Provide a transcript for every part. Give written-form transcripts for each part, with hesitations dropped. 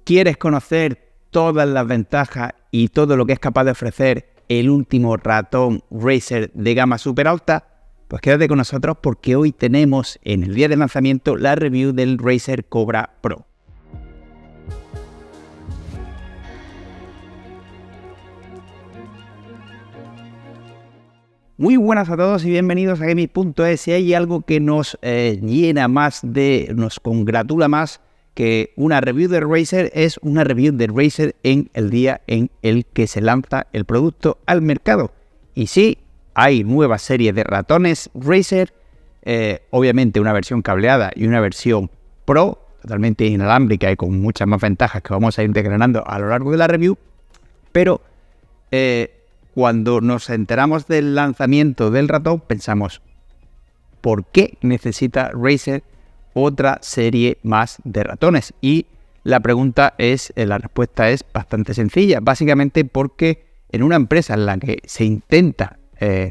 ¿Quieres conocer todas las ventajas y todo lo que es capaz de ofrecer el último ratón Razer de gama super alta? Pues quédate con nosotros porque hoy tenemos en el día de lanzamiento la review del Razer Cobra Pro. Muy buenas a todos y bienvenidos a Gaming.es. Si hay algo que nos llena más, nos congratula más que una review de Razer, es una review de Razer en el día en el que se lanza el producto al mercado. Y sí, hay nuevas series de ratones Razer, obviamente una versión cableada y una versión Pro, totalmente inalámbrica y con muchas más ventajas que vamos a ir desgranando a lo largo de la review, pero cuando nos enteramos del lanzamiento del ratón pensamos, ¿por qué necesita Razer otra serie más de ratones? Y la respuesta es bastante sencilla, básicamente porque en una empresa en la que se intenta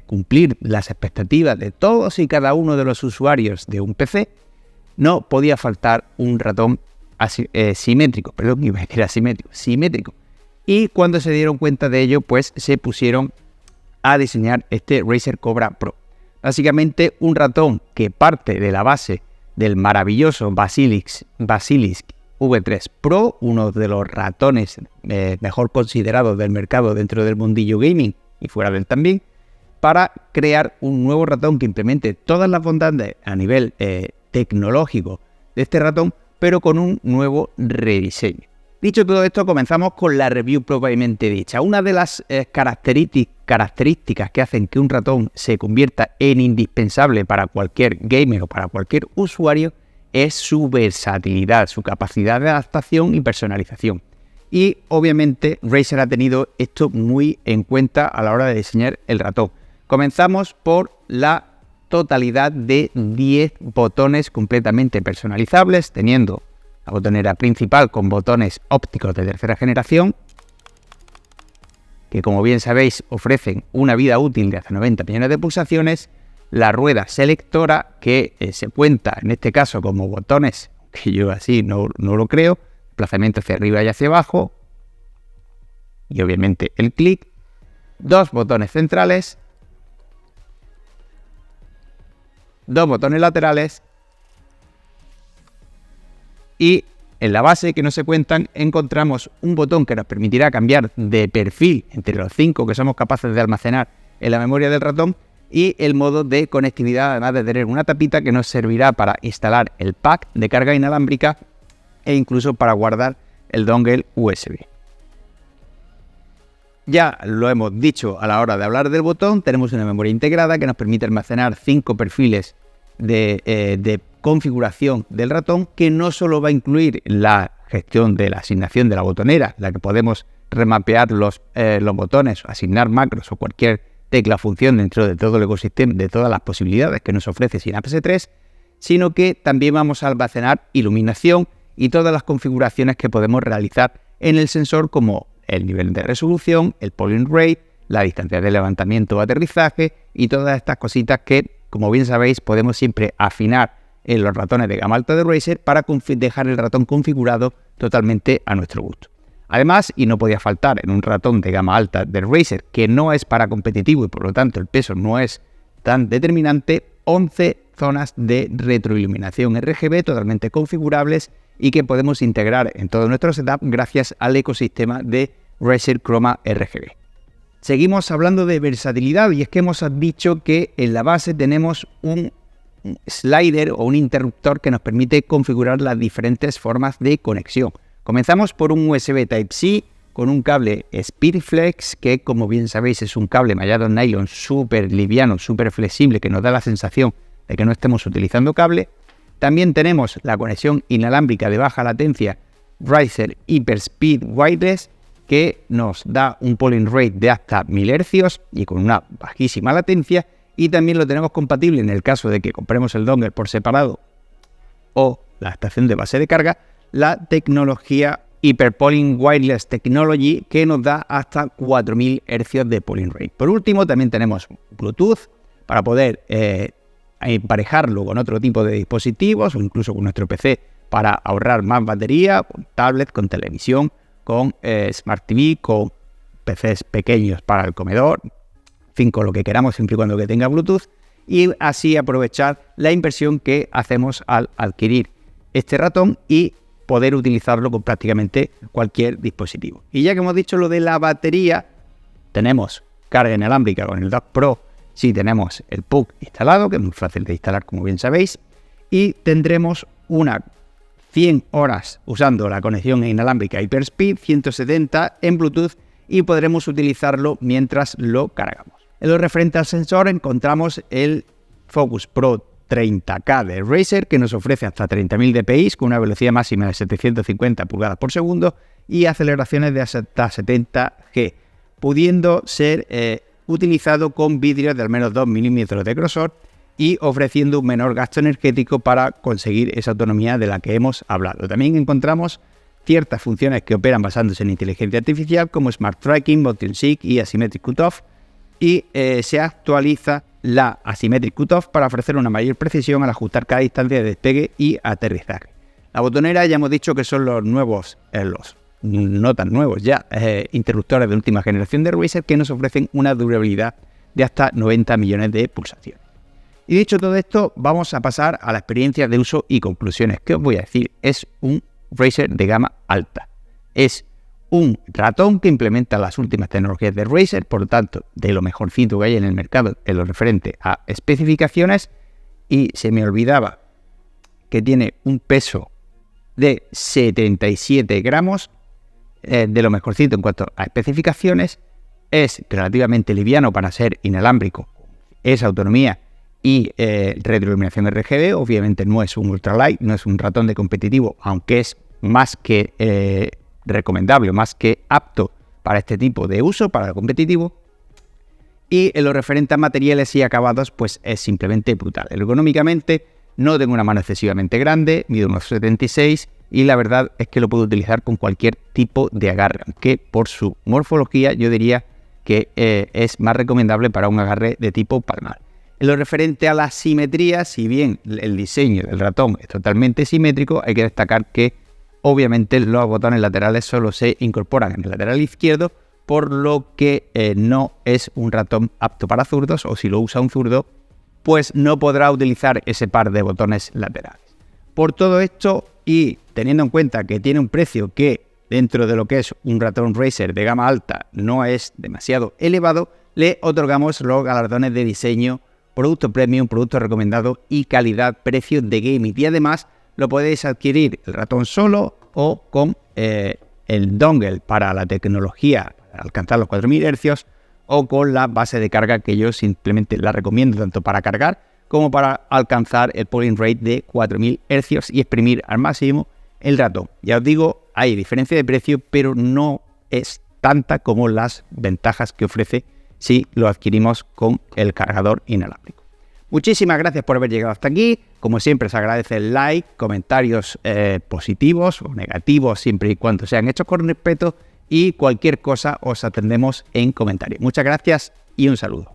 cumplir las expectativas de todos y cada uno de los usuarios de un PC, no podía faltar un ratón simétrico. Y cuando se dieron cuenta de ello, pues se pusieron a diseñar este Razer Cobra Pro. Básicamente un ratón que parte de la base del maravilloso Basilisk V3 Pro, uno de los ratones mejor considerados del mercado dentro del mundillo gaming y fuera de él también, para crear un nuevo ratón que implemente todas las bondades a nivel tecnológico de este ratón, pero con un nuevo rediseño. Dicho todo esto, comenzamos con la review propiamente dicha. Una de las características que hacen que un ratón se convierta en indispensable para cualquier gamer o para cualquier usuario es su versatilidad, su capacidad de adaptación y personalización. Y obviamente Razer ha tenido esto muy en cuenta a la hora de diseñar el ratón. Comenzamos por la totalidad de 10 botones completamente personalizables, teniendo la botonera principal con botones ópticos de tercera generación, que como bien sabéis ofrecen una vida útil de hasta 90 millones de pulsaciones, la rueda selectora que se cuenta en este caso como botones, que yo así no lo creo, desplazamiento hacia arriba y hacia abajo, y obviamente el clic, 2 botones centrales, 2 botones laterales, y en la base que no se cuentan encontramos un botón que nos permitirá cambiar de perfil entre los 5 que somos capaces de almacenar en la memoria del ratón, y el modo de conectividad, además de tener una tapita que nos servirá para instalar el pack de carga inalámbrica e incluso para guardar el dongle USB. Ya lo hemos dicho a la hora de hablar del botón, tenemos una memoria integrada que nos permite almacenar 5 perfiles de configuración del ratón, que no solo va a incluir la gestión de la asignación de la botonera, la que podemos remapear los botones, asignar macros o cualquier tecla o función dentro de todo el ecosistema, de todas las posibilidades que nos ofrece Synapse 3, sino que también vamos a almacenar iluminación y todas las configuraciones que podemos realizar en el sensor, como el nivel de resolución, el polling rate, la distancia de levantamiento o aterrizaje y todas estas cositas que, como bien sabéis, podemos siempre afinar en los ratones de gama alta de Razer para dejar el ratón configurado totalmente a nuestro gusto. Además, y no podía faltar en un ratón de gama alta de Razer, que no es para competitivo y por lo tanto el peso no es tan determinante, 11 zonas de retroiluminación RGB totalmente configurables y que podemos integrar en todo nuestro setup gracias al ecosistema de Razer Chroma RGB. Seguimos hablando de versatilidad, y es que hemos dicho que en la base tenemos un slider o un interruptor que nos permite configurar las diferentes formas de conexión. Comenzamos por un USB Type-C con un cable Speedflex, que como bien sabéis es un cable mallado en nylon súper liviano, súper flexible, que nos da la sensación de que no estemos utilizando cable. También tenemos la conexión inalámbrica de baja latencia Razer Hyperspeed Wireless, que nos da un polling rate de hasta 1000 Hz y con una bajísima latencia, y también lo tenemos compatible en el caso de que compremos el dongle por separado o la estación de base de carga, la tecnología Hyperpolling Wireless Technology, que nos da hasta 4000 Hz de polling rate. Por último, también tenemos Bluetooth para poder emparejarlo con otro tipo de dispositivos o incluso con nuestro PC para ahorrar más batería, con tablet, con televisión, con Smart TV, con PCs pequeños para el comedor, en fin, con lo que queramos, siempre y cuando que tenga Bluetooth, y así aprovechar la inversión que hacemos al adquirir este ratón y poder utilizarlo con prácticamente cualquier dispositivo. Y ya que hemos dicho lo de la batería, tenemos carga inalámbrica con el Dock Pro si tenemos el PUC instalado, que es muy fácil de instalar, como bien sabéis, y tendremos una 100 horas usando la conexión inalámbrica HyperSpeed 170 en Bluetooth y podremos utilizarlo mientras lo cargamos. En lo referente al sensor encontramos el Focus Pro 30K de Razer, que nos ofrece hasta 30.000 dpi con una velocidad máxima de 750 pulgadas por segundo y aceleraciones de hasta 70 G, pudiendo ser utilizado con vidrios de al menos 2 milímetros de grosor y ofreciendo un menor gasto energético para conseguir esa autonomía de la que hemos hablado. También encontramos ciertas funciones que operan basándose en inteligencia artificial como Smart Tracking, Motion Sync y Asymmetric Cutoff, y se actualiza la Asymmetric Cutoff para ofrecer una mayor precisión al ajustar cada distancia de despegue y aterrizaje. La botonera ya hemos dicho que son los nuevos, no tan nuevos ya, interruptores de última generación de Razer que nos ofrecen una durabilidad de hasta 90 millones de pulsaciones. Y dicho todo esto, vamos a pasar a la experiencia de uso y conclusiones. ¿Qué os voy a decir? Es un Razer de gama alta. Es un ratón que implementa las últimas tecnologías de Razer, por lo tanto, de lo mejorcito que hay en el mercado en lo referente a especificaciones, y se me olvidaba que tiene un peso de 77 gramos, de lo mejorcito en cuanto a especificaciones, es relativamente liviano para ser inalámbrico, es autonomía y retroiluminación RGB, obviamente no es un ultralight, no es un ratón de competitivo, aunque es más que recomendable, más que apto para este tipo de uso, para el competitivo. Y en lo referente a materiales y acabados, pues es simplemente brutal. Ergonómicamente no tengo una mano excesivamente grande, mido unos 76 y la verdad es que lo puedo utilizar con cualquier tipo de agarre, aunque por su morfología yo diría que es más recomendable para un agarre de tipo palmar. En lo referente a la simetría, si bien el diseño del ratón es totalmente simétrico, hay que destacar que obviamente los botones laterales solo se incorporan en el lateral izquierdo, por lo que no es un ratón apto para zurdos, o si lo usa un zurdo, pues no podrá utilizar ese par de botones laterales. Por todo esto, y teniendo en cuenta que tiene un precio que dentro de lo que es un ratón Razer de gama alta no es demasiado elevado, le otorgamos los galardones de diseño, producto premium, producto recomendado y calidad-precio de gaming. Y además lo podéis adquirir el ratón solo o con el dongle para la tecnología, para alcanzar los 4.000 Hz, o con la base de carga que yo simplemente la recomiendo tanto para cargar como para alcanzar el polling rate de 4.000 Hz y exprimir al máximo el ratón. Ya os digo, hay diferencia de precio, pero no es tanta como las ventajas que ofrece si lo adquirimos con el cargador inalámbrico. Muchísimas gracias por haber llegado hasta aquí. Como siempre, os agradece el like, comentarios positivos o negativos, siempre y cuando sean hechos con respeto, y cualquier cosa os atendemos en comentarios. Muchas gracias y un saludo.